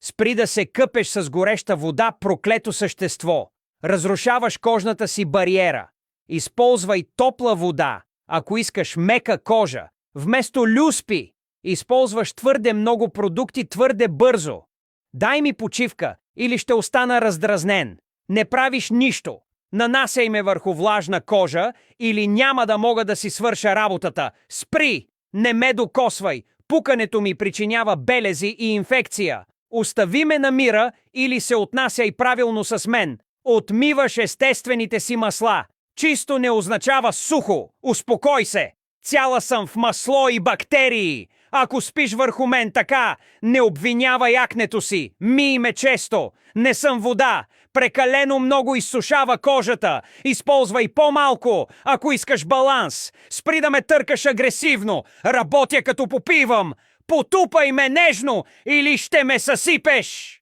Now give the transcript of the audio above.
Спри да се къпеш с гореща вода, проклето същество. Разрушаваш кожната си бариера. Използвай топла вода, ако искаш мека кожа. Вместо люспи, използваш твърде много продукти твърде бързо. Дай ми почивка или ще остана раздразнен. Не правиш нищо. Нанасяй ме върху влажна кожа или няма да мога да си свърша работата. Спри! Не ме докосвай! Пукането ми причинява белези и инфекция. Остави ме на мира или се отнасяй правилно с мен. Отмиваш естествените си масла. Чисто не означава сухо. Успокой се! Цяла съм в масло и бактерии. Ако спиш върху мен така, не обвинявай акнето си. Мий ме често. Не съм вода. Прекалено много изсушава кожата. Използвай по-малко, ако искаш баланс. Спри да ме търкаш агресивно. Работя като попивам. Потупай ме нежно или ще ме съсипеш.